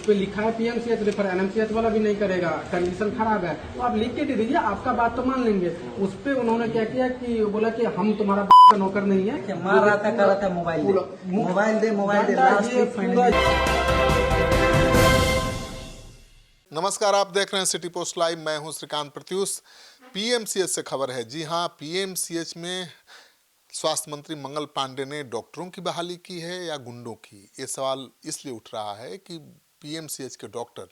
पे लिखा है पीएमसीएच रेफर, एनएमसीएच वाला भी नहीं करेगा, कंडीशन खराब है, तो आप लिख के दे दीजिए, आपका बात तो मान लेंगे। उस पे उन्होंने क्या किया कि बोला कि हम तुम्हारा का नौकर नहीं है, मार रहा था, कर रहा था मोबाइल दे लास्ट वीक फाइनली। नमस्कार, आप देख रहे हैं सिटी पोस्ट लाइव। मैं हूं श्रीकांत प्रत्युष। पीएमसीएच से खबर है। जी हां, पीएमसीएच में स्वास्थ्य मंत्री मंगल पांडे ने डॉक्टरों की बहाली की है या गुंडों की? ये सवाल इसलिए उठ रहा है कि पीएमसीएच के डॉक्टर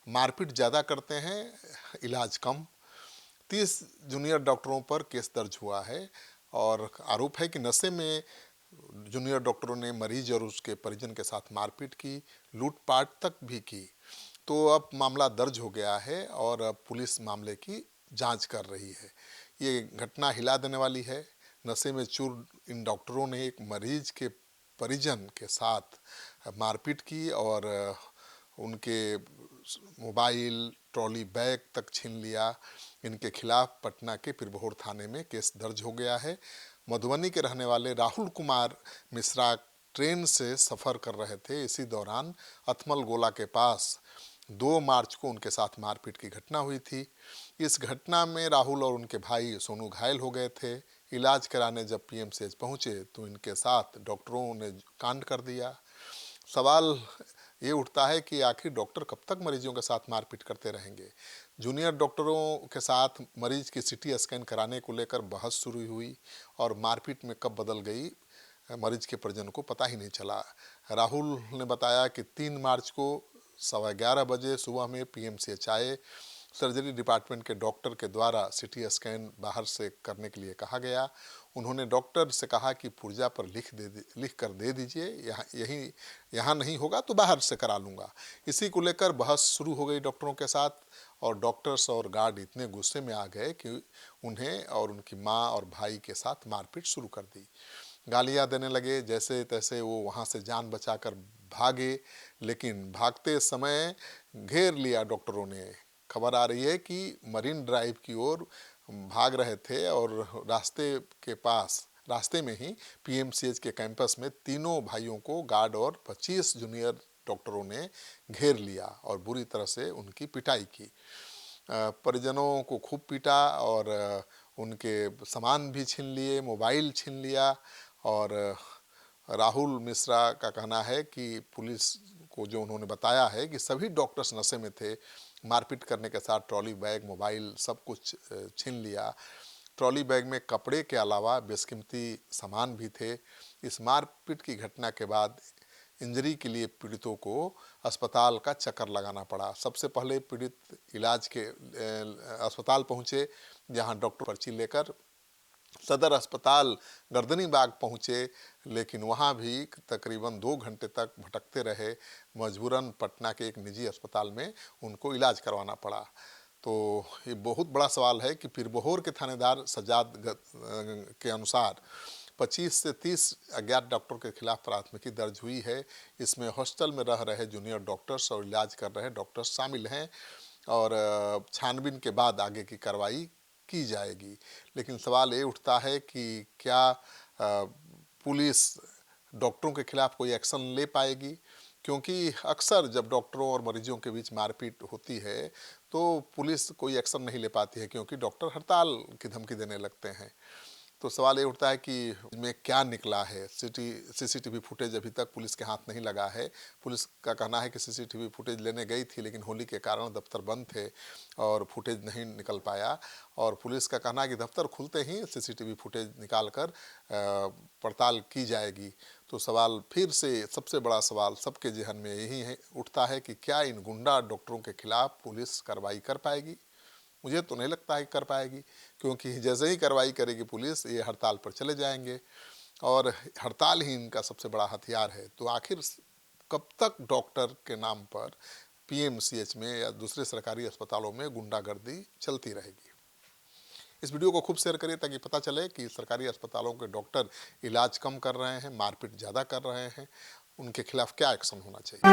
मारपीट ज़्यादा करते हैं, इलाज कम। 30 जूनियर डॉक्टरों पर केस दर्ज हुआ है और आरोप है कि नशे में जूनियर डॉक्टरों ने मरीज और उसके परिजन के साथ मारपीट की, लूटपाट तक भी की। तो अब मामला दर्ज हो गया है और अब पुलिस मामले की जांच कर रही है। ये घटना हिला देने वाली है। नशे में चूर इन डॉक्टरों ने एक मरीज के परिजन के साथ मारपीट की और उनके मोबाइल, ट्रॉली बैग तक छीन लिया। इनके खिलाफ पटना के पिरबहोर थाने में केस दर्ज हो गया है। मधुबनी के रहने वाले राहुल कुमार मिश्रा ट्रेन से सफ़र कर रहे थे। इसी दौरान अथमल गोला के पास 2 मार्च को उनके साथ मारपीट की घटना हुई थी। इस घटना में राहुल और उनके भाई सोनू घायल हो गए थे। इलाज कराने जब पीएमसीएच पहुंचे तो इनके साथ डॉक्टरों ने कांड कर दिया। सवाल ये उठता है कि आखिर डॉक्टर कब तक मरीजों के साथ मारपीट करते रहेंगे? जूनियर डॉक्टरों के साथ मरीज की सीटी स्कैन कराने को लेकर बहस शुरू हुई और मारपीट में कब बदल गई मरीज के परिजन को पता ही नहीं चला। राहुल ने बताया कि 3 मार्च को 11:15 बजे सुबह में पीएमसीएच आए। सर्जरी डिपार्टमेंट के डॉक्टर के द्वारा सीटी स्कैन बाहर से करने के लिए कहा गया। उन्होंने डॉक्टर से कहा कि पुर्जा पर लिख कर दे दीजिए, यहाँ नहीं होगा तो बाहर से करा लूँगा। इसी को लेकर बहस शुरू हो गई डॉक्टरों के साथ और डॉक्टर्स और गार्ड इतने गुस्से में आ गए कि उन्हें और उनकी माँ और भाई के साथ मारपीट शुरू कर दी। गालियाँ देने लगे। जैसे तैसे वो वहाँ से जान बचाकर भागे, लेकिन भागते समय घेर लिया डॉक्टरों ने। खबर आ रही है कि मरीन ड्राइव की ओर भाग रहे थे और रास्ते में ही पीएमसीएच के कैंपस में तीनों भाइयों को गार्ड और 25 जूनियर डॉक्टरों ने घेर लिया और बुरी तरह से उनकी पिटाई की। परिजनों को खूब पीटा और उनके सामान भी छीन लिए, मोबाइल छीन लिया। और राहुल मिश्रा का कहना है कि पुलिस को जो उन्होंने बताया है कि सभी डॉक्टर्स नशे में थे। मारपीट करने के साथ ट्रॉली बैग, मोबाइल सब कुछ छीन लिया। ट्रॉली बैग में कपड़े के अलावा बेशकीमती सामान भी थे। इस मारपीट की घटना के बाद इंजरी के लिए पीड़ितों को अस्पताल का चक्कर लगाना पड़ा। सबसे पहले पीड़ित इलाज के अस्पताल पहुंचे, जहां डॉक्टर पर्ची लेकर सदर अस्पताल गर्दनी बाग पहुँचे, लेकिन वहाँ भी तकरीबन 2 घंटे तक भटकते रहे। मजबूरन पटना के एक निजी अस्पताल में उनको इलाज करवाना पड़ा। तो ये बहुत बड़ा सवाल है कि पिरबहोर के थानेदार सज्जाद के अनुसार 25 से 30 अज्ञात डॉक्टर के खिलाफ प्राथमिकी दर्ज हुई है। इसमें हॉस्टल में रह रहे जूनियर डॉक्टर्स और इलाज कर रहे डॉक्टर्स शामिल हैं और छानबीन के बाद आगे की कार्रवाई की जाएगी। लेकिन सवाल ये उठता है कि क्या पुलिस डॉक्टरों के खिलाफ कोई एक्शन ले पाएगी? क्योंकि अक्सर जब डॉक्टरों और मरीजों के बीच मारपीट होती है तो पुलिस कोई एक्शन नहीं ले पाती है, क्योंकि डॉक्टर हड़ताल की धमकी देने लगते हैं। तो सवाल ये उठता है कि इसमें क्या निकला है। सीसीटीवी फुटेज अभी तक पुलिस के हाथ नहीं लगा है। पुलिस का कहना है कि सीसीटीवी फुटेज लेने गई थी, लेकिन होली के कारण दफ्तर बंद थे और फुटेज नहीं निकल पाया। और पुलिस का कहना है कि दफ्तर खुलते ही सीसीटीवी फुटेज निकाल कर पड़ताल की जाएगी। तो सवाल फिर से, सबसे बड़ा सवाल सबके जहन में यही है उठता है कि क्या इन गुंडा डॉक्टरों के खिलाफ पुलिस कार्रवाई कर पाएगी? मुझे तो नहीं लगता है कि कर पाएगी, क्योंकि जैसे ही कार्रवाई करेगी पुलिस, ये हड़ताल पर चले जाएंगे और हड़ताल ही इनका सबसे बड़ा हथियार है। तो आखिर कब तक डॉक्टर के नाम पर पीएमसीएच में या दूसरे सरकारी अस्पतालों में गुंडागर्दी चलती रहेगी? इस वीडियो को खूब शेयर करिए ताकि पता चले कि सरकारी अस्पतालों के डॉक्टर इलाज कम कर रहे हैं, मारपीट ज़्यादा कर रहे हैं। उनके खिलाफ क्या एक्शन होना चाहिए।